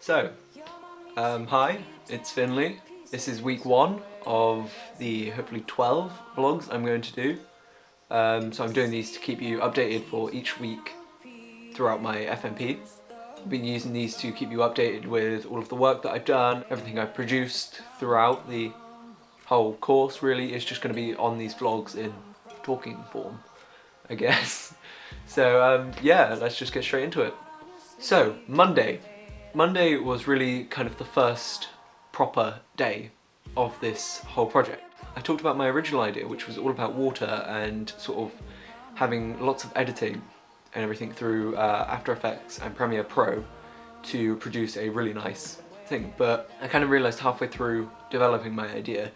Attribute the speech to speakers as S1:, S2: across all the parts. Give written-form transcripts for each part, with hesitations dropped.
S1: So, hi, it's Finley. This is week 1 of the hopefully 12 vlogs I'm going to do. So I'm doing these to keep you updated for each week throughout my FMP. I've been using these to keep you updated with all of the work that I've done, everything I've produced throughout the whole course really is just going to be on these vlogs in talking form, I guess. So yeah, let's just get straight into it. So, Monday. Monday was really kind of the first proper day of this whole project. I talked about my original idea, which was all about water and sort of having lots of editing and everything through After Effects and Premiere Pro to produce a really nice thing. But I kind of realised halfway through developing my idea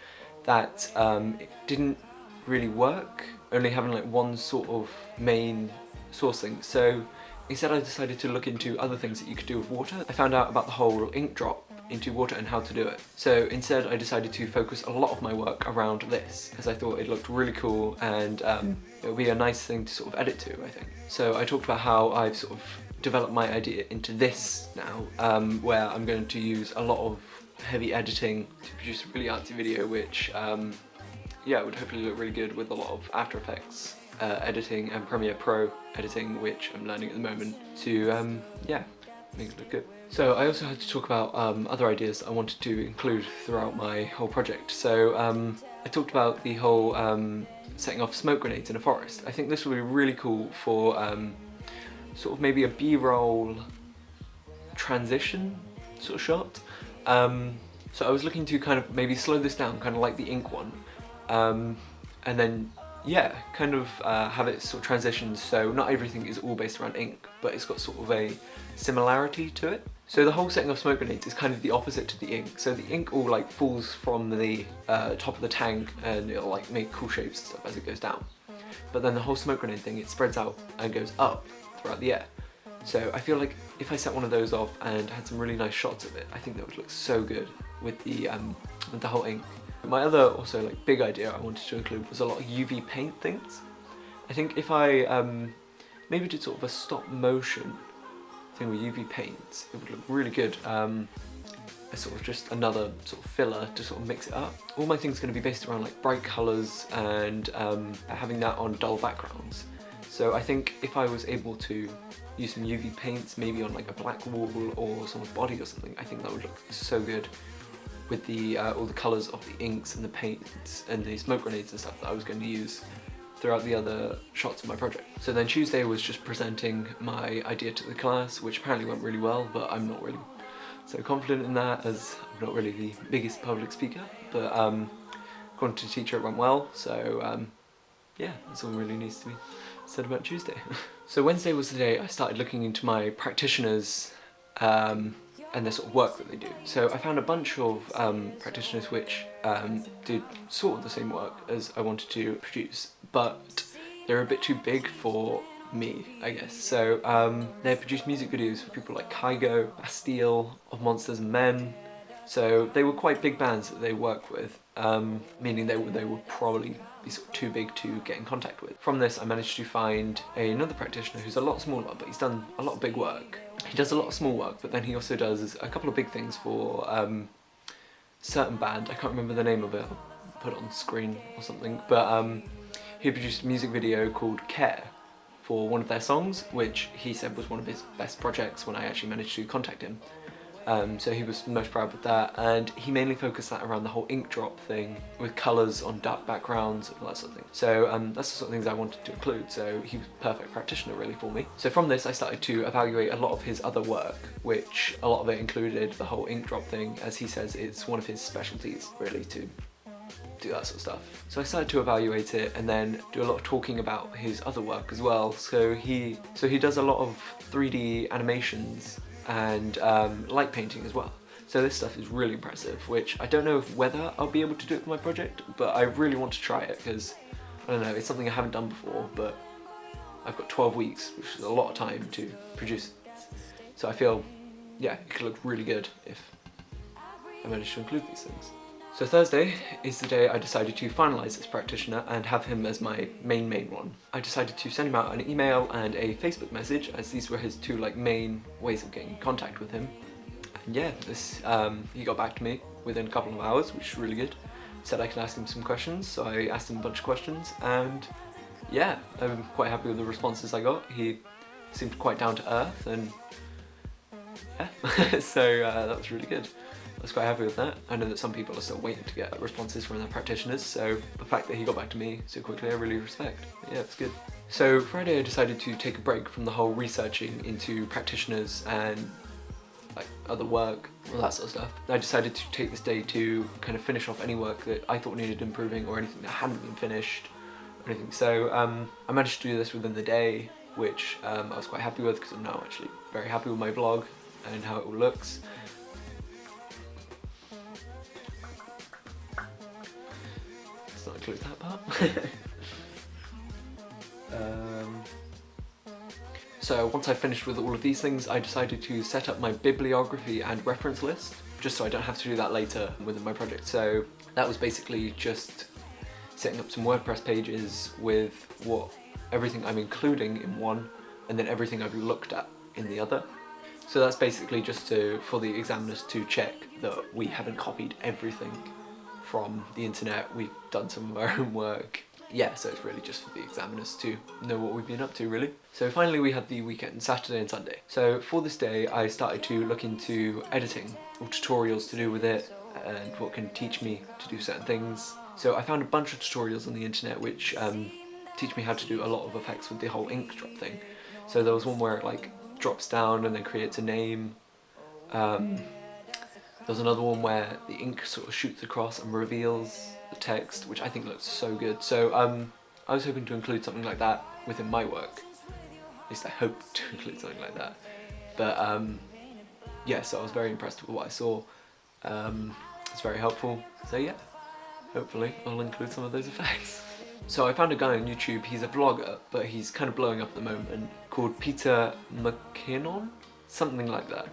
S1: that it didn't really work, only having like one sort of main source thing. So instead I decided to look into other things that you could do with water. I found out about the whole ink drop into water and how to do it. So instead I decided to focus a lot of my work around this because I thought it looked really cool and it would be a nice thing to sort of edit to, I think. So I talked about how I've sort of developed my idea into this now, where I'm going to use a lot of heavy editing to produce a really artsy video which yeah, would hopefully look really good with a lot of After Effects editing and Premiere Pro editing, which I'm learning at the moment, to yeah, make it look good. So I also had to talk about other ideas that I wanted to include throughout my whole project. So I talked about the whole setting off smoke grenades in a forest. I think this would be really cool for sort of maybe a B-roll transition sort of shot. So I was looking to kind of maybe slow this down, kind of like the ink one, and then yeah, kind of have it sort of transition so not everything is all based around ink, but it's got sort of a similarity to it. So the whole setting of smoke grenades is kind of the opposite to the ink. So the ink all like falls from the top of the tank and it'll like make cool shapes and stuff as it goes down. But then the whole smoke grenade thing, it spreads out and goes up throughout the air. So I feel like if I set one of those off and had some really nice shots of it, I think that would look so good with the whole ink. My other also like big idea I wanted to include was a lot of UV paint things. I think if I maybe did sort of a stop motion thing with UV paints, it would look really good. As sort of just another sort of filler to sort of mix it up. All my things are going to be based around like bright colours and having that on dull backgrounds. So I think if I was able to use some UV paints, maybe on like a black wall or someone's body or something, I think that would look so good with the all the colours of the inks and the paints and the smoke grenades and stuff that I was going to use throughout the other shots of my project. So then Tuesday was just presenting my idea to the class, which apparently went really well, but I'm not really so confident in that as I'm not really the biggest public speaker, but according to the teacher it went well, so yeah, that's all really needs to be said about Tuesday. So Wednesday was the day I started looking into my practitioners and the sort of work that they do. So I found a bunch of practitioners which did sort of the same work as I wanted to produce, but they're a bit too big for me, I guess. So they produced music videos for people like Kygo, Bastille, Of Monsters and Men. So they were quite big bands that they work with, meaning they would probably be sort of too big to get in contact with. From this I managed to find another practitioner who's a lot smaller, but he's done a lot of big work. He does a lot of small work, but then he also does a couple of big things for certain band. I can't remember the name of it, I'll put it on screen or something, but he produced a music video called Care for one of their songs, which he said was one of his best projects when I actually managed to contact him. So he was most proud with that, and he mainly focused that around the whole ink drop thing with colours on dark backgrounds and all that sort of thing. So that's the sort of things I wanted to include, so he was a perfect practitioner really for me. So from this I started to evaluate a lot of his other work, which a lot of it included the whole ink drop thing. As he says, it's one of his specialties really to do that sort of stuff. So I started to evaluate it and then do a lot of talking about his other work as well. So he does a lot of 3D animations and light painting as well. So this stuff is really impressive, which I don't know whether I'll be able to do it for my project, but I really want to try it because, I don't know, it's something I haven't done before, but I've got 12 weeks, which is a lot of time to produce it. So I feel, yeah, it could look really good if I manage to include these things. So Thursday is the day I decided to finalise this practitioner and have him as my main one. I decided to send him out an email and a Facebook message, as these were his two main ways of getting in contact with him. yeah, he got back to me within a couple of hours, which is really good. Said I could ask him some questions, so I asked him a bunch of questions, and yeah, I'm quite happy with the responses I got. He seemed quite down to earth, and yeah, so that was really good. I was quite happy with that. I know that some people are still waiting to get responses from their practitioners, so the fact that he got back to me so quickly I really respect. But yeah, it's good. So Friday I decided to take a break from the whole researching into practitioners and like other work, all that sort of stuff. I decided to take this day to kind of finish off any work that I thought needed improving or anything that hadn't been finished or anything. So I managed to do this within the day, which I was quite happy with because I'm now actually very happy with my vlog and how it all looks. Let's not include that part. So once I finished with all of these things, I decided to set up my bibliography and reference list, just so I don't have to do that later within my project. So that was basically just setting up some WordPress pages with everything I'm including in one, and then everything I've looked at in the other. So that's basically just for the examiners to check that we haven't copied everything from the internet, we've done some of our own work. Yeah, so it's really just for the examiners to know what we've been up to, really. So finally we had the weekend, Saturday and Sunday. So for this day I started to look into editing, or tutorials to do with it, and what can teach me to do certain things. So I found a bunch of tutorials on the internet which teach me how to do a lot of effects with the whole ink drop thing. So there was one where it like drops down and then creates a name. There's another one where the ink sort of shoots across and reveals the text, which I think looks so good. So I was hoping to include something like that within my work. At least I hope to include something like that. But yeah, so I was very impressed with what I saw. It's very helpful. So yeah, hopefully I'll include some of those effects. So I found a guy on YouTube, he's a vlogger, but he's kind of blowing up at the moment, called Peter McKinnon? Something like that.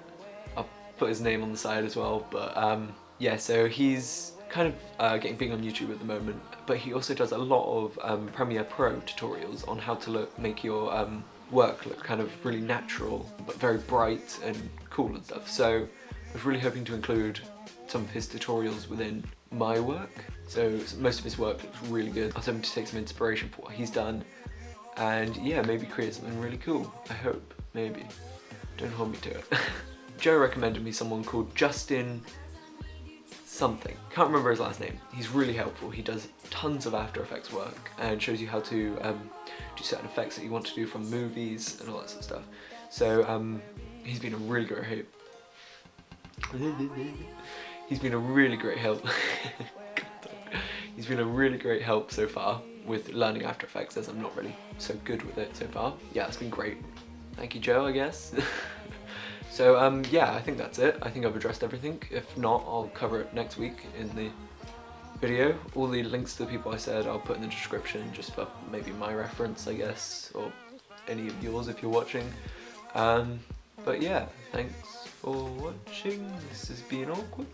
S1: I'll put his name on the side as well, but yeah, so he's kind of getting big on YouTube at the moment, but he also does a lot of Premiere Pro tutorials on how to make your work look kind of really natural, but very bright and cool and stuff. So I was really hoping to include some of his tutorials within my work. So most of his work looks really good. I was hoping to take some inspiration for what he's done and yeah, maybe create something really cool. I hope, maybe. Don't hold me to it. Joe recommended me someone called Justin something. Can't remember his last name. He's really helpful. He does tons of After Effects work and shows you how to do certain effects that you want to do from movies and all that sort of stuff. So he's been a really great help. He's been a really great help. He's been a really great help so far with learning After Effects, as I'm not really so good with it so far. Yeah, it's been great. Thank you, Joe, I guess. So yeah, I think that's it. I think I've addressed everything. If not, I'll cover it next week in the video. All the links to the people I said I'll put in the description, just for maybe my reference, I guess, or any of yours if you're watching. But yeah, thanks for watching. This has been awkward.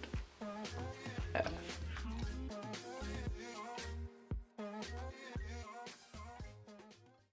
S1: Yeah.